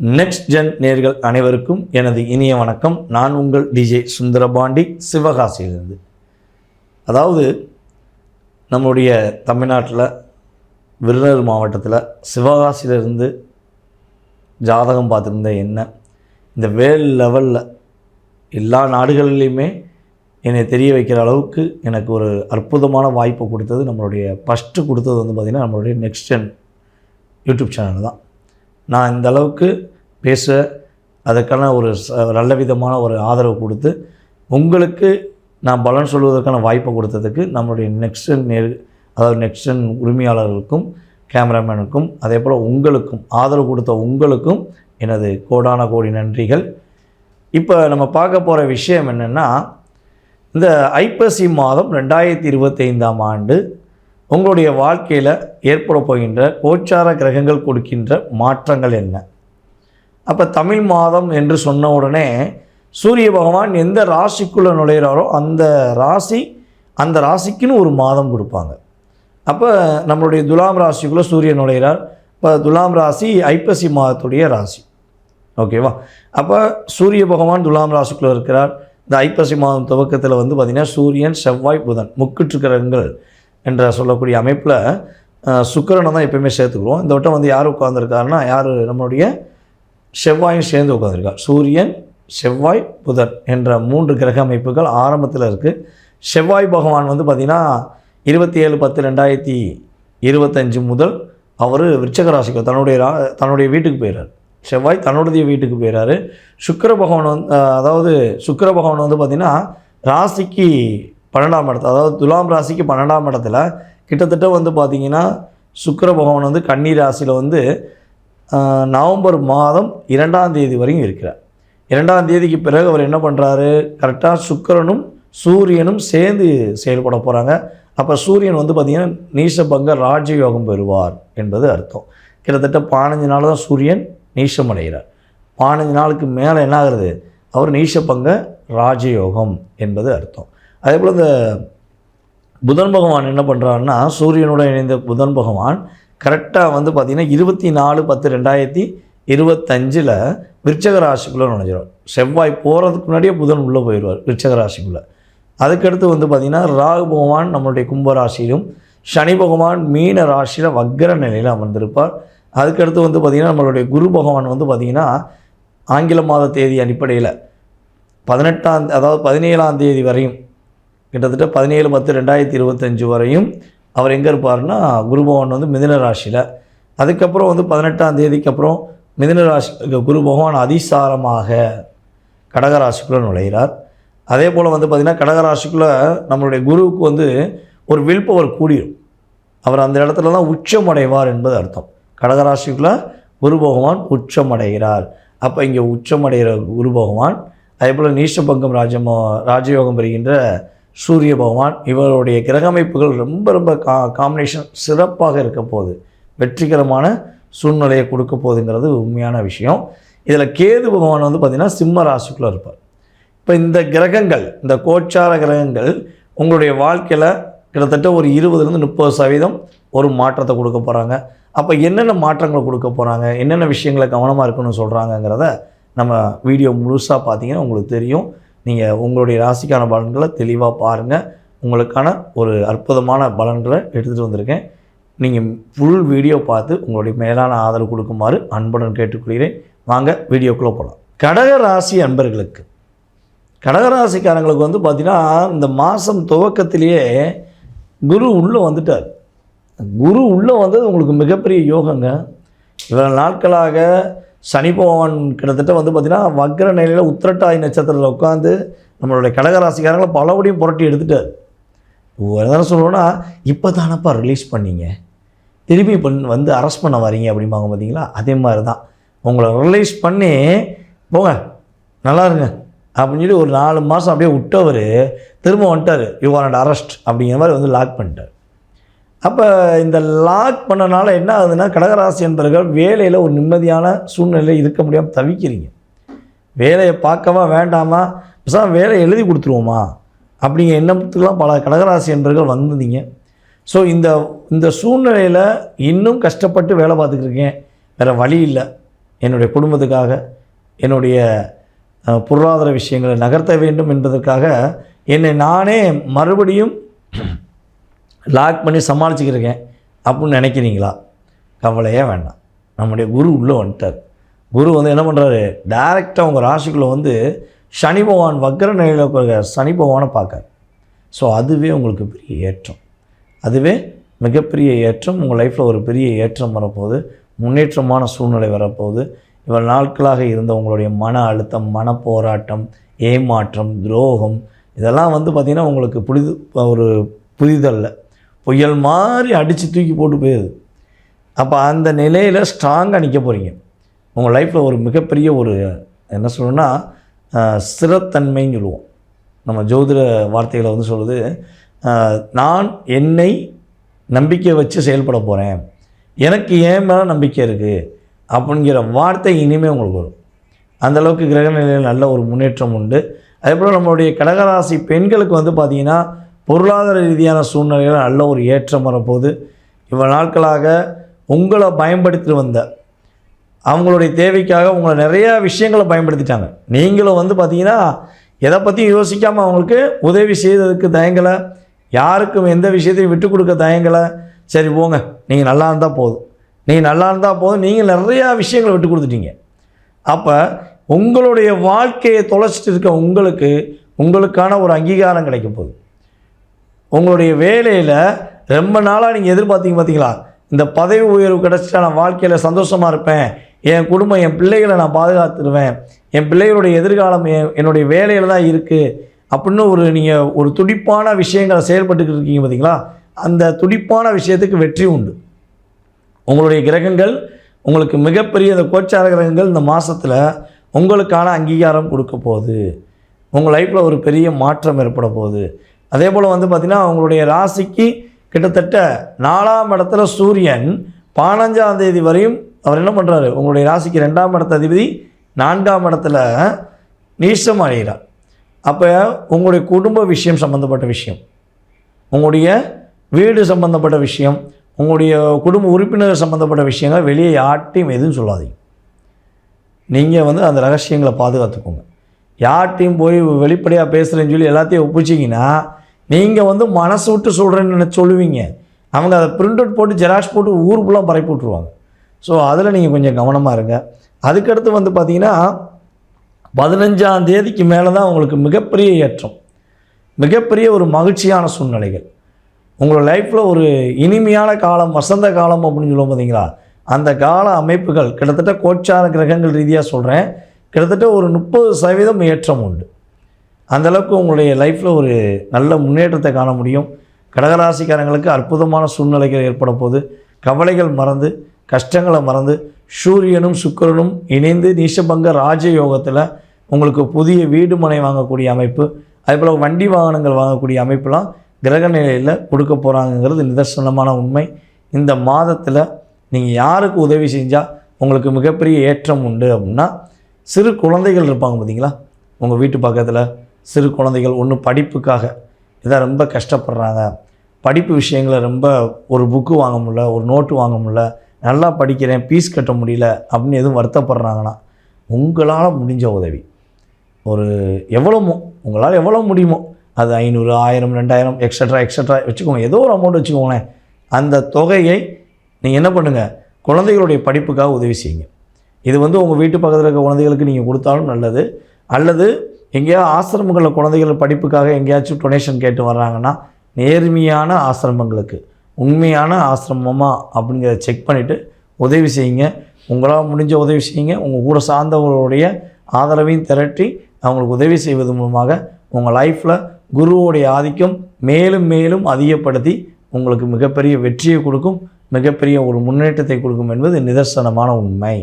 Next gen நேர்கள் அனைவருக்கும் எனது இனிய வணக்கம். நான் உங்கள் டிஜே சுந்தரபாண்டி, சிவகாசியிலிருந்து. அதாவது நம்முடைய தமிழ்நாட்டில் விருதுநகர் மாவட்டத்தில் சிவகாசியிலிருந்து ஜாதகம் பார்த்துருந்த என்ன இந்த வேர்ல்டு லெவலில் எல்லா நாடுகளிலையுமே என்னை தெரிய வைக்கிற அளவுக்கு எனக்கு ஒரு அற்புதமான வாய்ப்பை கொடுத்தது நம்மளுடைய ஃபஸ்ட்டு கொடுத்தது பார்த்திங்கன்னா நம்மளுடைய நெக்ஸ்ட் ஜென் யூடியூப் சேனல் தான். நான் இந்த அளவுக்கு பேச அதுக்கான ஒரு நல்ல விதமான ஒரு ஆதரவு கொடுத்து உங்களுக்கு நான் பலன் சொல்வதற்கான வாய்ப்பை கொடுத்ததுக்கு நம்மளுடைய நெக்ஸ்ட் ஜென் உரிமையாளர்களுக்கும் கேமராமேனுக்கும் அதே போல் உங்களுக்கும் ஆதரவு கொடுத்த உங்களுக்கும் எனது கோடான கோடி நன்றிகள். இப்போ நம்ம பார்க்க போகிற விஷயம் என்னென்னா, இந்த ஐப்பசி மாதம் 2025ஆம் ஆண்டு உங்களுடைய வாழ்க்கையில் ஏற்பட போகின்ற கோச்சார கிரகங்கள் கொடுக்கின்ற மாற்றங்கள் என்ன. அப்போ தமிழ் மாதம் என்று சொன்ன உடனே சூரிய பகவான் எந்த ராசிக்குள்ளே நுழைகிறாரோ அந்த ராசிக்குன்னு ஒரு மாதம் கொடுப்பாங்க. அப்போ நம்மளுடைய துலாம் ராசிக்குள்ளே சூரியன் நுழைகிறார். இப்போ துலாம் ராசி ஐப்பசி மாதத்துடைய ராசி, ஓகேவா? அப்போ சூரிய பகவான் துலாம் ராசிக்குள்ளே இருக்கிறார். இந்த ஐப்பசி மாதம் துவக்கத்தில் பார்த்திங்கன்னா சூரியன், செவ்வாய், புதன் முக்கிட்டு கிரகங்கள் என்ற சொல்லக்கூடிய அமைப்பில் சுக்கிரனை தான் எப்பயுமே சேர்த்துக்குவோம். இந்த வட்டம் யார் உட்காந்துருக்காருன்னா நம்மளுடைய செவ்வாயும் சேர்ந்து உட்காந்துருக்கார். சூரியன், செவ்வாய், புதன் என்ற 3 கிரக அமைப்புகள் ஆரம்பத்தில் இருக்குது. செவ்வாய் பகவான் பார்த்திங்கன்னா 27/10/2025 முதல் அவர் விருச்சிக ராசிக்கு தன்னுடைய வீட்டுக்கு போயிடுறார். செவ்வாய் தன்னுடைய வீட்டுக்கு போயிடுறாரு. சுக்கிர பகவான் சுக்கிர பகவான் பார்த்திங்கன்னா ராசிக்கு 12ஆம் இடத்துல, அதாவது துலாம் ராசிக்கு 12ஆம் இடத்துல கிட்டத்தட்ட பார்த்திங்கன்னா சுக்கிர பகவான் கன்னி ராசியில் நவம்பர் மாதம் 2ஆம் தேதி வரையும் இருக்கிறார். 2ஆம் தேதிக்கு பிறகு அவர் என்ன பண்ணுறாரு, கரெக்டாக சுக்கிரனும் சூரியனும் சேர்ந்து செயல்பட போகிறாங்க. அப்போ சூரியன் பார்த்திங்கன்னா நீசபங்க ராஜயோகம் பெறுவார் என்பது அர்த்தம். கிட்டத்தட்ட 15 நாள் தான் சூரியன் நீசம் அடைகிறார். 15 நாளுக்கு மேலே என்ன ஆகுறது, அவர் நீசபங்க ராஜயோகம் என்பது அர்த்தம். அதே போல் இந்த புதன் பகவான் என்ன பண்ணுறாருன்னா, சூரியனோட இணைந்த புதன் பகவான் கரெக்டாக பார்த்திங்கன்னா 24/10/2025 விருச்சிக ராசிக்குள்ளே நுழைஞ்சிடும். செவ்வாய் போகிறதுக்கு முன்னாடியே புதன் உள்ளே போயிடுவார் விருச்சிக ராசிக்குள்ளே. அதுக்கடுத்து பார்த்திங்கன்னா ராகு பகவான் நம்மளுடைய கும்பராசியிலும், சனி பகவான் மீன ராசியில் வக்ர நிலையில் அமர்ந்திருப்பார். அதுக்கடுத்து பார்த்திங்கன்னா நம்மளுடைய குரு பகவான் பார்த்திங்கன்னா ஆங்கில மாத தேதி அடிப்படையில் 17ஆம் தேதி வரையும், கிட்டத்தட்ட 17/10/2025 வரையும் அவர் எங்கே இருப்பார்னா குரு பகவான் மிதுன ராசியில். அதுக்கப்புறம் 18ஆம் தேதிக்கு அப்புறம் மிதுன ராசி குரு பகவான் அதிசாரமாக கடகராசிக்குள்ளே நுழைகிறார். அதே போல் பார்த்திங்கன்னா கடகராசிக்குள்ளே நம்மளுடைய குருவுக்கு ஒரு வில் பவர் கூடிடும். அவர் அந்த இடத்துல தான் உச்சமடைவார் என்பது அர்த்தம். கடகராசிக்குள்ளே குரு பகவான் உச்சமடைகிறார். அப்போ இங்கே உச்சமடைகிற குரு பகவான், அதே போல் நீசபங்கம் ராஜயோகம் பெறுகின்ற சூரிய பகவான், இவருடைய கிரக அமைப்புகள் ரொம்ப காம்பினேஷன் சிறப்பாக இருக்க போகுது. வெற்றிகரமான சூழ்நிலையை கொடுக்க போகுதுங்கிறது உண்மையான விஷயம். இதில் கேது பகவான் பார்த்திங்கன்னா சிம்ம ராசிக்குள்ளே இருப்பார். இப்போ இந்த கிரகங்கள், இந்த கோச்சார கிரகங்கள் உங்களுடைய வாழ்க்கையில் கிட்டத்தட்ட ஒரு 20-30% ஒரு மாற்றத்தை கொடுக்க போகிறாங்க. அப்போ என்னென்ன மாற்றங்களை கொடுக்க போகிறாங்க, என்னென்ன விஷயங்களை கவனமாக இருக்கணும்னு சொல்கிறாங்கங்கிறத நம்ம வீடியோ முழுசாக பார்த்தீங்கன்னா உங்களுக்கு தெரியும். நீங்கள் உங்களுடைய ராசிக்கான பலன்களை தெளிவாக பாருங்கள். உங்களுக்கான ஒரு அற்புதமான பலன்களை எடுத்துகிட்டு வந்திருக்கேன். நீங்கள் ஃபுல் வீடியோ பார்த்து உங்களுடைய மேலான ஆதரவு கொடுக்குமாறு அன்புடன் கேட்டுக்கொள்கிறேன். வாங்க வீடியோக்குள்ளே போகலாம். கடகராசி அன்பர்களுக்கு, கடகராசிக்காரங்களுக்கு பார்த்திங்கன்னா இந்த மாதம் துவக்கத்திலேயே குரு உள்ளே வந்துட்டார். குரு உள்ளே வந்தது உங்களுக்கு மிகப்பெரிய யோகங்க. இவ்வளவு நாட்களாக சனி பகவான் கிட்டத்தட்ட பார்த்திங்கன்னா வக்ர நிலையில் உத்திரட்டாதி நட்சத்திரத்தில் உட்காந்து நம்மளுடைய கடகராசிக்காரங்களை பலபடியும் புரட்டி எடுத்துட்டார். என்ன சொல்லணும்னா, இப்போ தானப்பா ரிலீஸ் பண்ணீங்க, திரும்பி அரெஸ்ட் பண்ண வரீங்க அப்படிம்பாங்க பார்த்தீங்களா, அதே மாதிரி தான். உங்களை ரிலீஸ் பண்ணி போங்க நல்லா இருங்க அப்படின்னு சொல்லி ஒரு 4 மாதம் அப்படியே விட்டவர் திரும்ப வந்துட்டார். யூ ஆர் அண்ட் அரெஸ்ட் அப்படிங்கிற மாதிரி லாக் பண்ணிட்டார். அப்போ இந்த லாக் பண்ணனால என்ன ஆகுதுன்னா, கடகராசி என்பவர்கள் வேலையில் ஒரு நிம்மதியான சூழ்நிலையில் இருக்க முடியாமல் தவிக்கிறீங்க. வேலையை பார்க்கவா வேண்டாமா, வேலையை எழுதி கொடுத்துருவோமா அப்படிங்கிற எண்ணத்துக்கெலாம் பல கடகராசி என்பவர்கள் வந்தீங்க. ஸோ இந்த சூழ்நிலையில் இன்னும் கஷ்டப்பட்டு வேலை பார்த்துக்கிருக்கேன், வேறு வழி இல்லை, என்னுடைய குடும்பத்துக்காக, என்னுடைய பொருளாதார விஷயங்களை நகர்த்த வேண்டும் என்பதற்காக என்னை நானே மறுபடியும் லாக் பண்ணி சமாளிச்சுக்கிருக்கேன் அப்படின்னு நினைக்கிறீங்களா? கவலையே வேண்டாம். நம்முடைய குரு உள்ளே வந்துட்டார். குரு வந்து என்ன பண்ணுறாரு, டைரெக்டாக உங்கள் ராசிக்குள்ளே வந்து சனி பகவான் வக்ர நிலையில் இருக்கிற சனி பகவானை பார்க்கார். ஸோ அதுவே உங்களுக்கு பெரிய ஏற்றம், அதுவே மிகப்பெரிய ஏற்றம். உங்கள் லைஃப்பில் ஒரு பெரிய ஏற்றம் வரப்போகுது, முன்னேற்றமான சூழ்நிலை வரப்போகுது. இவ்வளவு நாட்களாக இருந்த உங்களுடைய மன அழுத்தம், மன போராட்டம், ஏமாற்றம், துரோகம் இதெல்லாம் வந்து பார்த்திங்கன்னா உங்களுக்கு ஒரு புரிதல்ல புயல் மாதிரி அடித்து தூக்கி போட்டு போயிடுது. அப்போ அந்த நிலையில் ஸ்ட்ராங்காக நிற்க போகிறீங்க. உங்கள் லைஃப்பில் ஒரு மிகப்பெரிய ஒரு என்ன சொல்லணும்னா ஸ்திரத்தன்மைன்னு சொல்லுவோம். நம்ம ஜோதிட வார்த்தைகளை வந்து சொல்லுது, நான் என்னை நம்பிக்கை வச்சு செயல்பட போகிறேன், எனக்கு ஏன் மேலே நம்பிக்கை இருக்குது அப்படிங்கிற வார்த்தை இனிமேல் உங்களுக்கு வரும். அந்தளவுக்கு கிரக நிலையில் நல்ல ஒரு முன்னேற்றம் உண்டு. அதேபோல் நம்மளுடைய கடகராசி பெண்களுக்கு வந்து பார்த்திங்கன்னா பொருளாதார ரீதியான சூழ்நிலையில் நல்ல ஒரு ஏற்றம் வரப்போகுது. இவ்வளவு நாட்களாக உங்களை பயன்படுத்தி வந்த அவங்களுடைய தேவைக்காக உங்களை நிறையா விஷயங்களை பயன்படுத்திட்டாங்க. நீங்களும் வந்து பார்த்திங்கன்னா எதை பற்றியும் யோசிக்காமல் அவங்களுக்கு உதவி செய்ததுக்கு தயங்கலை, யாருக்கும் எந்த விஷயத்தையும் விட்டு கொடுக்க தயங்கலை. சரி போங்க, நீங்கள் நல்லா இருந்தால் போதும், நீங்கள் நல்லா இருந்தால் போதும், நீங்கள் நிறையா விஷயங்களை விட்டு கொடுத்துட்டீங்க. அப்போ உங்களுடைய வாழ்க்கையை தொலைச்சிட்டு இருக்க உங்களுக்கான ஒரு அங்கீகாரம் கிடைக்க போகுது. உங்களுடைய வேலையில் ரொம்ப நாளாக நீங்கள் எதிர்பார்த்தீங்க பார்த்தீங்களா, இந்த பதவி உயர்வு கிடச்சிட்டா நான் வாழ்க்கையில் சந்தோஷமாக இருப்பேன், என் குடும்பம் என் பிள்ளைகளை நான் பாதுகாத்துடுவேன், என் பிள்ளைகளுடைய எதிர்காலம் என்னுடைய வேலையில் தான் இருக்குது அப்படின்னு நீங்கள் ஒரு துடிப்பான விஷயங்களை செயல்பட்டுக்கிட்டு இருக்கீங்க பார்த்தீங்களா, அந்த துடிப்பான விஷயத்துக்கு வெற்றி உண்டு. உங்களுடைய கிரகங்கள் உங்களுக்கு மிகப்பெரிய இந்த கோச்சார கிரகங்கள் இந்த மாதத்தில் உங்களுக்கான அங்கீகாரம் கொடுக்க போகுது. உங்கள் லைஃப்பில் ஒரு பெரிய மாற்றம் ஏற்பட போகுது. அதே போல் வந்து பார்த்திங்கன்னா உங்களுடைய ராசிக்கு கிட்டத்தட்ட 4ஆம் இடத்துல சூரியன் 15ஆம் தேதி வரையும் அவர் என்ன பண்ணுறாரு, உங்களுடைய ராசிக்கு 2ஆம் இடத்த அதிபதி 4ஆம் இடத்துல நீச்சம் அடைகிறார். அப்போ உங்களுடைய குடும்ப விஷயம் சம்மந்தப்பட்ட விஷயம், உங்களுடைய வீடு சம்மந்தப்பட்ட விஷயம், உங்களுடைய குடும்ப உறுப்பினர் சம்மந்தப்பட்ட விஷயங்கள் வெளியே யார்ட்டையும் எதுவும் சொல்லாதீங்க. நீங்கள் வந்து அந்த ரகசியங்களை பாதுகாத்துக்கோங்க. யார்ட்டையும் போய் வெளிப்படையாக பேசுகிறேன்னு சொல்லி எல்லாத்தையும் ஒப்பிச்சிங்கன்னா நீங்கள் வந்து மனசு விட்டு சொல்கிறேன்னு சொல்லுவீங்க, அவங்க அதை பிரிண்ட் அவுட் போட்டு ஜெராக்ஸ் போட்டு ஊர் ஃபுல்லாக பரப்பி விட்ருவாங்க. ஸோ அதில் நீங்கள் கொஞ்சம் கவனமாக இருங்க. அதுக்கடுத்து வந்து பார்த்திங்கன்னா 15ஆம் தேதிக்கு மேலே தான் உங்களுக்கு மிகப்பெரிய ஏற்றம், மிகப்பெரிய ஒரு மகிழ்ச்சியான சூழ்நிலைகள். உங்களோட லைஃப்பில் ஒரு இனிமையான காலம், வசந்த காலம் அப்படின்னு சொல்லுவோம் பார்த்தீங்களா, அந்த கால அமைப்புகள் கிட்டத்தட்ட கோச்சார கிரகங்கள் ரீதியாக சொல்கிறேன், கிட்டத்தட்ட ஒரு 30% ஏற்றம் உண்டு. அந்தளவுக்கு உங்களுடைய லைஃப்பில் ஒரு நல்ல முன்னேற்றத்தை காண முடியும். கடகராசிக்காரங்களுக்கு அற்புதமான சூழ்நிலைகள் ஏற்பட போது, கவலைகள் மறந்து, கஷ்டங்களை மறந்து, சூரியனும் சுக்கிரனும் இணைந்து நீசபங்க ராஜயோகத்தில் உங்களுக்கு புதிய வீடு மனை வாங்கக்கூடிய அமைப்பு, அதேபோல் வண்டி வாகனங்கள் வாங்கக்கூடிய அமைப்புலாம் கிரக நிலையில் கொடுக்க போகிறாங்கங்கிறது நிதர்சனமான உண்மை. இந்த மாதத்தில் நீங்கள் யாருக்கு உதவி செஞ்சால் உங்களுக்கு மிகப்பெரிய ஏற்றம் உண்டு அப்படின்னா, சிறு குழந்தைகள் இருப்பாங்க பார்த்தீங்களா, உங்கள் வீட்டு பக்கத்தில் சிறு குழந்தைகள் ஒன்று படிப்புக்காக இதான் ரொம்ப கஷ்டப்படுறாங்க, படிப்பு விஷயங்களை ரொம்ப ஒரு புக்கு வாங்க முடியல, ஒரு நோட்டு வாங்க முடியல, நல்லா படிக்கிறேன் ஃபீஸ் கட்ட முடியல அப்படின்னு எதுவும் வருத்தப்படுறாங்கன்னா, உங்களால் முடிஞ்ச உதவி ஒரு உங்களால் எவ்வளோ முடியுமோ அது 500, 1000, 2000 எக்ஸட்ரா வச்சுக்கோங்க, ஏதோ ஒரு அமௌண்ட் வச்சுக்கோங்களேன். அந்த தொகையை நீங்கள் என்ன பண்ணுங்கள், குழந்தைகளுடைய படிப்புக்காக உதவி செய்யுங்க. இது வந்து உங்கள் வீட்டு பக்கத்தில் இருக்க குழந்தைகளுக்கு நீங்கள் கொடுத்தாலும் நல்லது, அல்லது எங்கேயாவது ஆசிரமங்களில் குழந்தைகள் படிப்புக்காக எங்கேயாச்சும் டொனேஷன் கேட்டு வர்றாங்கன்னா நேர்மையான ஆசிரமங்களுக்கு, உண்மையான ஆசிரமமாக அப்படிங்கிறத செக் பண்ணிவிட்டு உதவி செய்யுங்க. உங்களால் முடிஞ்ச உதவி செய்யுங்க. உங்கள் கூட சார்ந்தவர்களுடைய ஆதரவையும் திரட்டி அவங்களுக்கு உதவி செய்வது மூலமாக உங்கள் லைஃப்பில் குருவோடைய ஆதிக்கம் மேலும் மேலும் அதிகப்படுத்தி உங்களுக்கு மிகப்பெரிய வெற்றியை கொடுக்கும், மிகப்பெரிய ஒரு முன்னேற்றத்தை கொடுக்கும் என்பது நிதர்சனமான உண்மை.